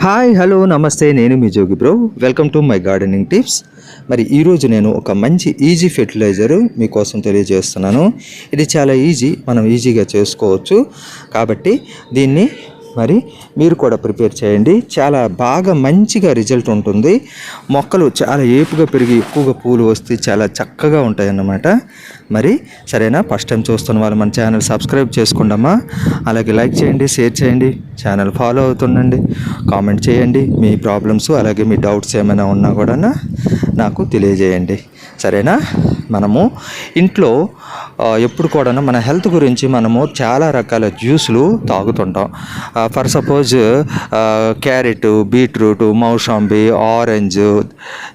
Hi hello నమస్తే, నేను మీ Jogi bro. Welcome to my gardening tips. మరి ఈరోజు నేను ఒక మంచి ఈజీ ఫెర్టిలైజరు మీకోసం తెలియజేస్తున్నాను. ఇది చాలా ఈజీ, మనం ఈజీగా చేసుకోవచ్చు. కాబట్టి దీన్ని మరి మీరు కూడా ప్రిపేర్ చేయండి. చాలా బాగా మంచిగా రిజల్ట్ ఉంటుంది. మొక్కలు చాలా ఏపుగా పెరిగి ఎక్కువగా పూలు వస్తే చాలా చక్కగా ఉంటాయి అన్నమాట. మరి సరేనా? ఫస్ట్ టైం చూస్తున్న వాళ్ళు మన ఛానల్ సబ్స్క్రైబ్ చేసుకోండమ్మా. అలాగే లైక్ చేయండి, షేర్ చేయండి, ఛానల్ ఫాలో అవుతుండండి, కామెంట్ చేయండి. మీ ప్రాబ్లమ్స్ అలాగే మీ డౌట్స్ ఏమైనా ఉన్నా కూడా నాకు తెలియజేయండి. సరేనా? మనము ఇంట్లో ఎప్పుడు కూడా మన హెల్త్ గురించి మనము చాలా రకాల జ్యూసులు తాగుతుంటాం. For suppose carrot, beetroot, mosambi, orange,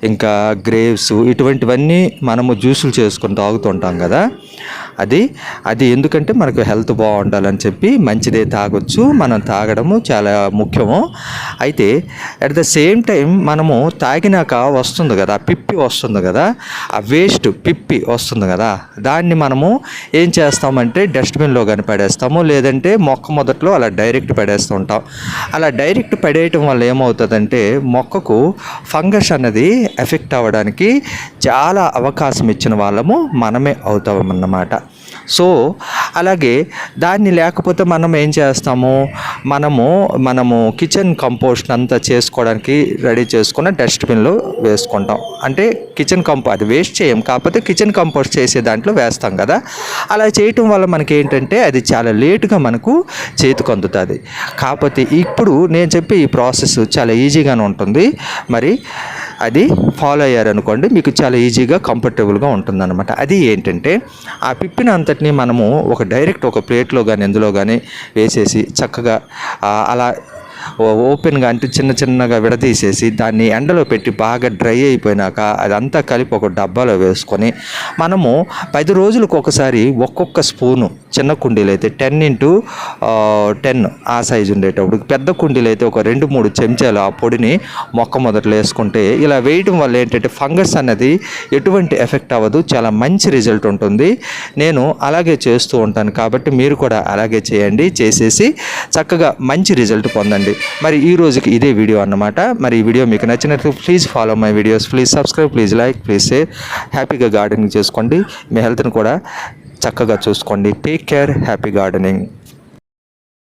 ఇంకా గ్రేప్స్, ఇటువంటివన్నీ మనము జ్యూసులు చేసుకొని తాగుతుంటాం కదా. అది ఎందుకంటే మనకు హెల్త్ బాగుండాలని చెప్పి మంచిదే తాగొచ్చు. మనం తాగడము చాలా ముఖ్యము. అయితే అట్ ద సేమ్ టైం మనము తాగినాక వస్తుంది కదా, పిప్పి వస్తుంది కదా, ఆ వేస్ట్ పిప్పి వస్తుంది కదా, దాన్ని మనము ఏం చేస్తామంటే డస్ట్బిన్లో కానీ పడేస్తాము, లేదంటే మొక్క మొదట్లో అలా డైరెక్ట్ పడేస్తూ ఉంటాం. అలా డైరెక్ట్ పడేయటం వల్ల ఏమవుతుందంటే మొక్కకు ఫంగస్ అన్నది ఎఫెక్ట్ అవ్వడానికి చాలా అవకాశం ఇచ్చిన వాళ్ళము మనమే అవుతామన్నమాట. సో అలాగే దాన్ని లేకపోతే మనం ఏం చేస్తాము, మనము కిచెన్ కంపోస్ట్ అంతా చేసుకోవడానికి రెడీ చేసుకున్న డస్ట్బిన్లో వేసుకుంటాం. అంటే కిచెన్ అది వేస్ట్ చేయం, కాకపోతే కిచెన్ కంపోస్ట్ చేసే దాంట్లో వేస్తాం కదా. అలా చేయటం వల్ల మనకి ఏంటంటే అది చాలా లేటుగా మనకు చేతికి అందుతుంది. కాకపోతే ఇప్పుడు నేను చెప్పే ఈ ప్రాసెస్ చాలా ఈజీగానే ఉంటుంది. మరి అది ఫాలో అయ్యారనుకోండి, మీకు చాలా ఈజీగా కంఫర్టబుల్గా ఉంటుందన్నమాట. అది ఏంటంటే ఆ పిప్పిన అంతటిని మనము ఒక ప్లేట్లో కానీ ఎందులో కానీ వేసేసి చక్కగా అలా ఓపెన్గా అంటే చిన్నగా విడదీసేసి దాన్ని ఎండలో పెట్టి బాగా డ్రై అయిపోయినాక అదంతా కలిపి ఒక డబ్బాలో వేసుకొని మనము 10 రోజులకు ఒకసారి ఒక్కొక్క స్పూను, చిన్న కుండీలు అయితే 10x10 ఆ సైజు ఉండేటప్పుడు, పెద్ద కుండీలు అయితే ఒక 2-3 చెంచాలు ఆ పొడిని మొక్క మొదట్లో వేసుకుంటే ఇలా వేయడం వల్ల ఏంటంటే ఫంగస్ అన్నది ఎటువంటి ఎఫెక్ట్ అవ్వదు, చాలా మంచి రిజల్ట్ ఉంటుంది. నేను అలాగే చేస్తూ ఉంటాను కాబట్టి మీరు కూడా అలాగే చేయండి. చేసేసి చక్కగా మంచి రిజల్ట్ పొందండి. మరి ఈ రోజుకి ఇదే వీడియో అన్నమాట. మరి ఈ వీడియో మీకు నచ్చినట్లు please follow my videos, please subscribe, please like, please share. హ్యాపీగా గార్డెనింగ్ చేసుకోండి, మీ హెల్త్ని కూడా చక్కగా చూసుకోండి. Take care, happy gardening.